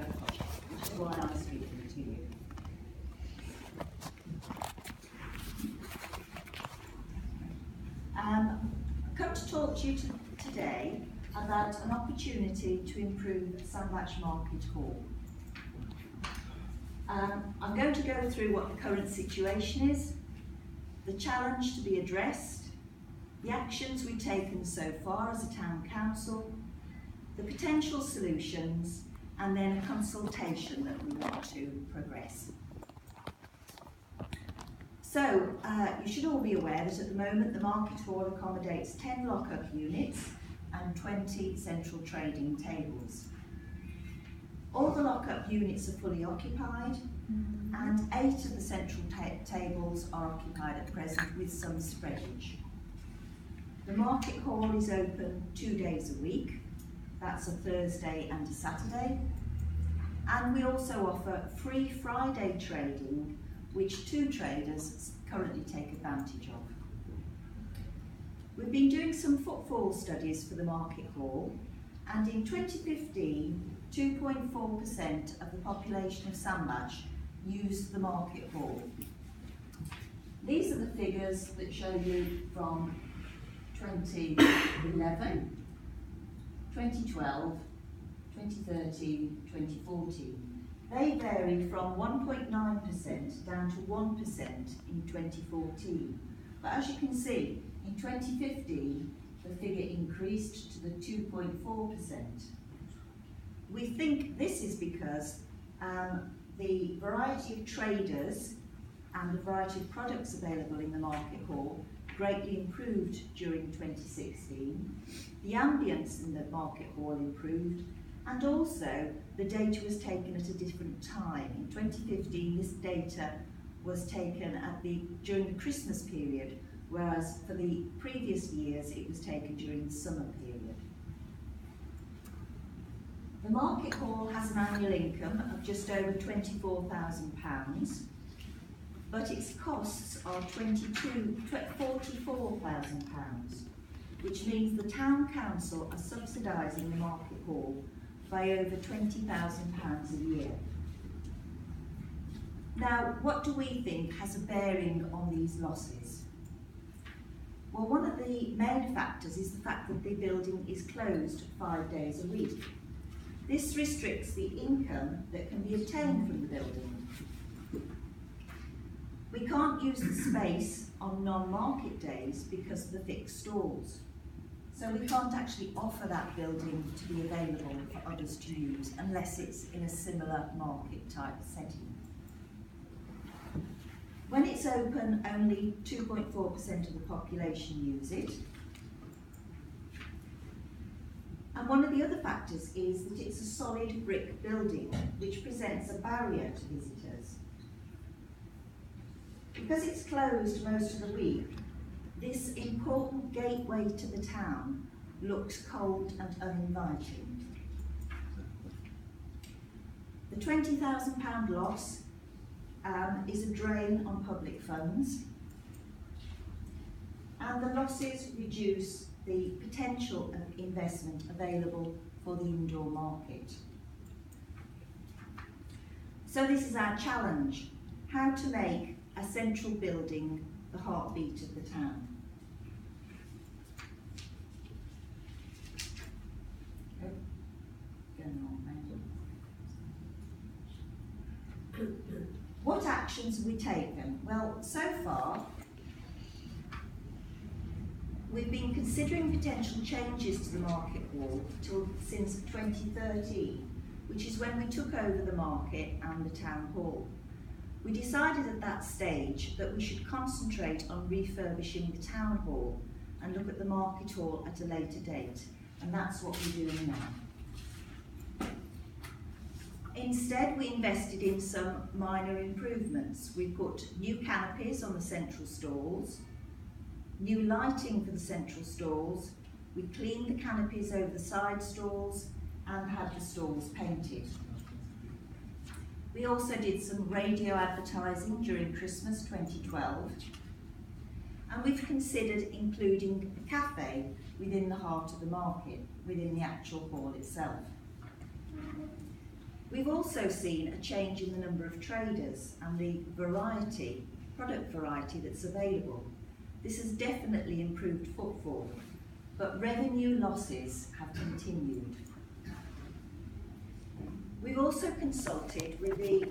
which is why I'm speaking to you. I've come to talk to you today about an opportunity to improve Sandbach Market Hall. I'm going to go through what the current situation is, the challenge to be addressed, the actions we've taken so far as a town council, the potential solutions, and then a consultation that we want to progress. So, you should all be aware that at the moment the Market Hall accommodates 10 lock-up units and 20 central trading tables. All the lock-up units are fully occupied, and 8 of the central tables are occupied at present with some spreadage. The Market Hall is open 2 days a week, that's a Thursday and a Saturday, and we also offer free Friday trading, which 2 traders currently take advantage of. We've been doing some footfall studies for the Market Hall, and in 2015, 2.4% of the population of Sandbach used the Market Hall. These are the figures that show you from 2011, 2012, 2013, 2014. They vary from 1.9% down to 1% in 2014. But as you can see, in 2015, the figure increased to the 2.4%. We think this is because the variety of traders and the variety of products available in the Market Hall greatly improved during 2016. The ambience in the Market Hall improved, and also the data was taken at a different time. In 2015, this data was taken during the Christmas period, whereas for the previous years it was taken during the summer period. The Market Hall has an annual income of just over £24,000, but its costs are £44,000, which means the Town Council are subsidising the Market Hall by over £20,000 a year. Now, what do we think has a bearing on these losses? Well, one of the main factors is the fact that the building is closed 5 days a week. This restricts the income that can be obtained from the building. We can't use the space on non-market days because of the fixed stalls. So we can't actually offer that building to be available for others to use unless it's in a similar market type setting. When it's open, only 2.4% of the population use it. And one of the other factors is that it's a solid brick building, which presents a barrier to visitors. Because it's closed most of the week, this important gateway to the town looks cold and uninviting. The £20,000 loss is a drain on public funds, and the losses reduce the potential of investment available for the indoor market. So this is our challenge, how to make a central building the heartbeat of the town. What actions have we taken? Well, so far, we've been considering potential changes to the Market Hall since 2013, which is when we took over the market and the town hall. We decided at that stage that we should concentrate on refurbishing the town hall and look at the Market Hall at a later date, and that's what we're doing now. Instead, we invested in some minor improvements. We put new canopies on the central stalls, new lighting for the central stalls, we cleaned the canopies over the side stalls and had the stalls painted. We also did some radio advertising during Christmas 2012, and we've considered including a cafe within the heart of the market, within the actual hall itself. We've also seen a change in the number of traders and the product variety that's available. This has definitely improved footfall, but revenue losses have continued. We've also consulted with the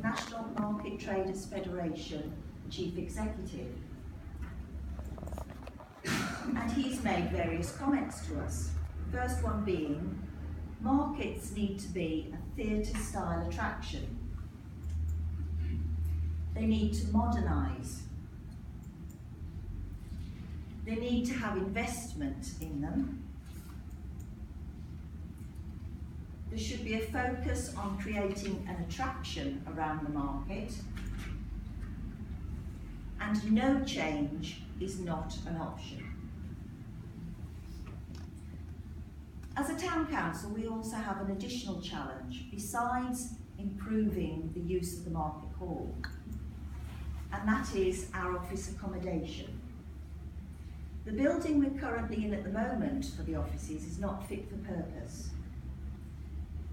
National Market Traders Federation Chief Executive, and he's made various comments to us. The first one being, markets need to be a theatre-style attraction. They need to modernise. They need to have investment in them. There should be a focus on creating an attraction around the market, and no change is not an option. As a town council, we also have an additional challenge besides improving the use of the market hall, and that is our office accommodation. The building we're currently in at the moment for the offices is not fit for purpose,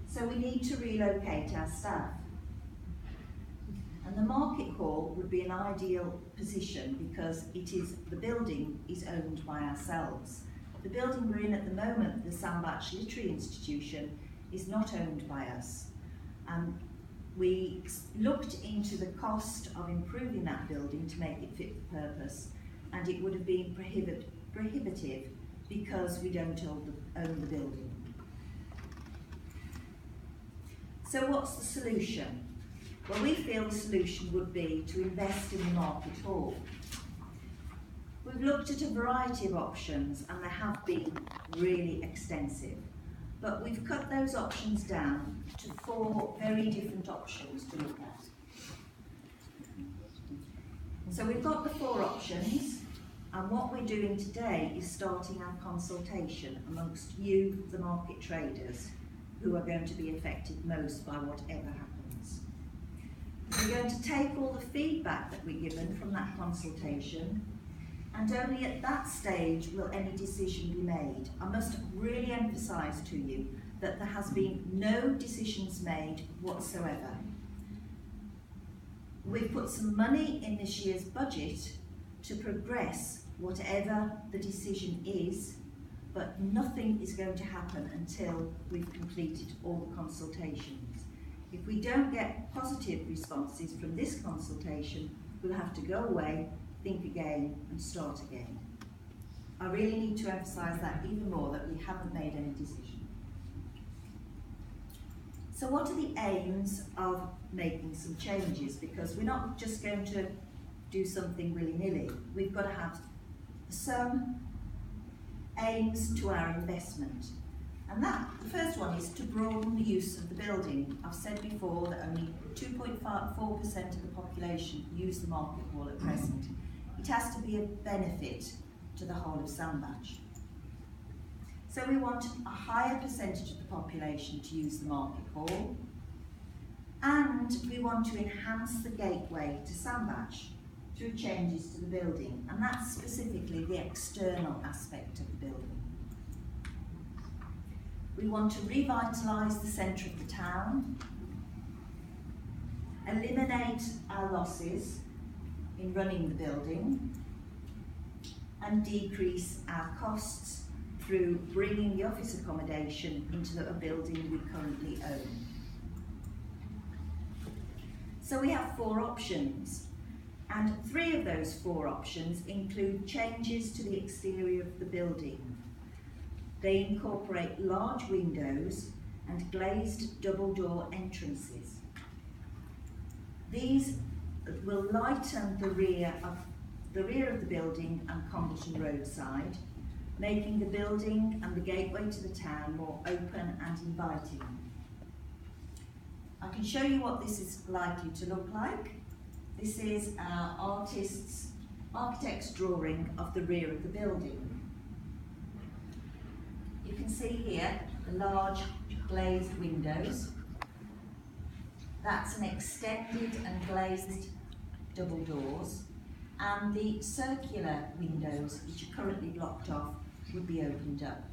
so we need to relocate our staff. And the market hall would be an ideal position because the building is owned by ourselves. The building we're in at the moment, the Sandbach Literary Institution, is not owned by us. We looked into the cost of improving that building to make it fit for purpose, and it would have been prohibitive because we don't own the building. So what's the solution? Well, we feel the solution would be to invest in the market hall. We've looked at a variety of options, and they have been really extensive, but we've cut those options down to 4 very different options to look at. So we've got the 4 options, and what we're doing today is starting our consultation amongst you, the market traders, who are going to be affected most by whatever happens. We're going to take all the feedback that we're given from that consultation, and only at that stage will any decision be made. I must really emphasise to you that there has been no decisions made whatsoever. We've put some money in this year's budget to progress whatever the decision is, but nothing is going to happen until we've completed all the consultations. If we don't get positive responses from this consultation, we'll have to go away, think again, and start again. I really need to emphasise that even more, that we haven't made any decision. So what are the aims of making some changes? Because we're not just going to do something willy-nilly. We've got to have some aims to our investment. And the first one is to broaden the use of the building. I've said before that only 2.4% of the population use the market hall at present. It has to be a benefit to the whole of Sandbach. So we want a higher percentage of the population to use the market hall, and we want to enhance the gateway to Sandbach through changes to the building, and that's specifically the external aspect of the building. We want to revitalise the centre of the town, eliminate our losses in running the building, and decrease our costs through bringing the office accommodation into a building we currently own. So we have 4 options, and 3 of those 4 options include changes to the exterior of the building. They incorporate large windows and glazed double-door entrances. These will lighten the rear of the building and Congleton roadside, making the building and the gateway to the town more open and inviting. I can show you what this is likely to look like. This is our architect's drawing of the rear of the building. You can see here the large glazed windows. That's an extended and glazed double doors, and the circular windows, which are currently blocked off, would be opened up.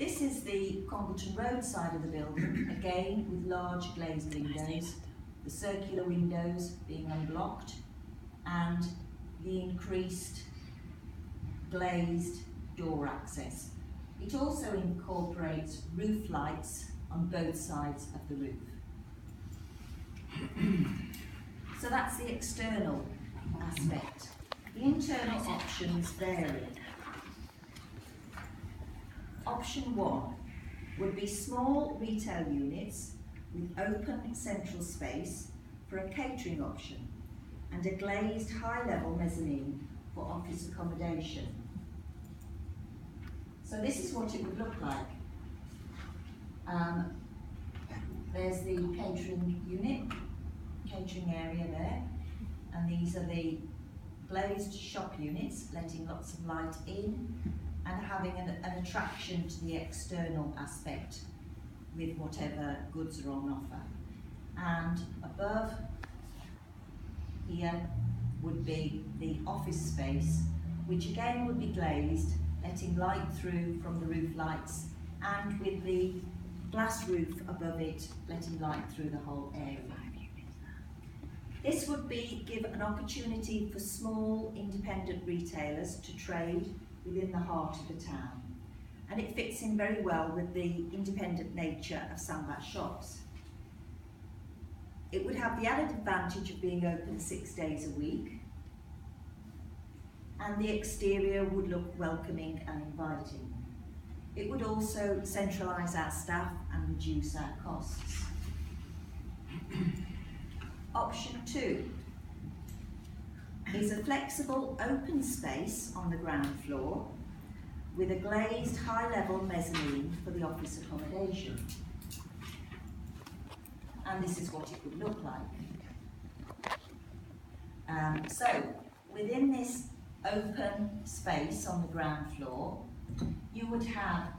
This is the Congleton Road side of the building, again with large glazed windows, the circular windows being unblocked, and the increased glazed door access. It also incorporates roof lights on both sides of the roof. So that's the external aspect. The internal options vary. Option 1 would be small retail units with open central space for a catering option and a glazed high-level mezzanine for office accommodation. So this is what it would look like. There's the catering unit, catering area there, and these are the glazed shop units, letting lots of light in and having an attraction to the external aspect with whatever goods are on offer. And above here would be the office space, which again would be glazed, letting light through from the roof lights, and with the glass roof above it, letting light through the whole area. This would give an opportunity for small independent retailers to trade within the heart of the town, and it fits in very well with the independent nature of Sambat shops. It would have the added advantage of being open 6 days a week, and the exterior would look welcoming and inviting. It would also centralise our staff and reduce our costs. Option 2 is a flexible open space on the ground floor with a glazed high-level mezzanine for the office accommodation. And this is what it would look like. So within this open space on the ground floor, you would have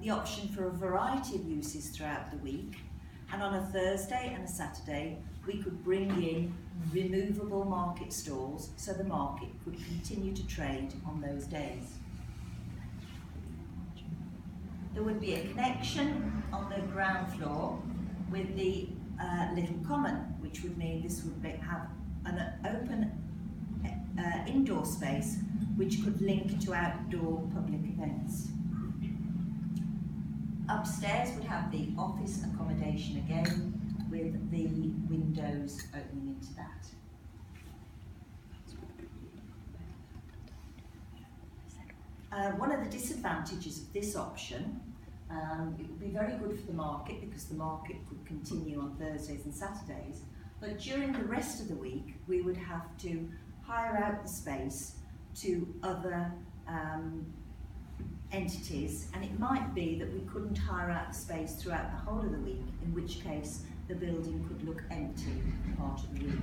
the option for a variety of uses throughout the week, and on a Thursday and a Saturday we could bring in removable market stalls so the market could continue to trade on those days. There would be a connection on the ground floor with the little common, which would mean this would have an open indoor space which could link to outdoor public events. Upstairs would have the office accommodation again, with the windows opening into that. One of the disadvantages of this option, it would be very good for the market because the market could continue on Thursdays and Saturdays, but during the rest of the week we would have to hire out the space to other entities, and it might be that we couldn't hire out the space throughout the whole of the week, in which case the building could look empty part of the week.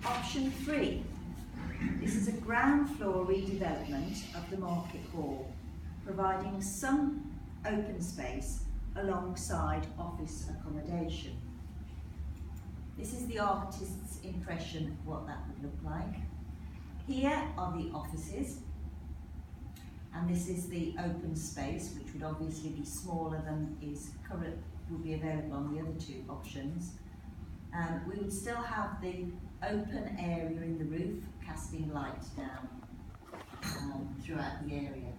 Option 3. This is a ground floor redevelopment of the market hall, providing some open space alongside office accommodation. This is the artist's impression of what that would look like. Here are the offices, and this is the open space, which would obviously be smaller than would be available on the other two options. We would still have the open area in the roof, casting light down throughout the area.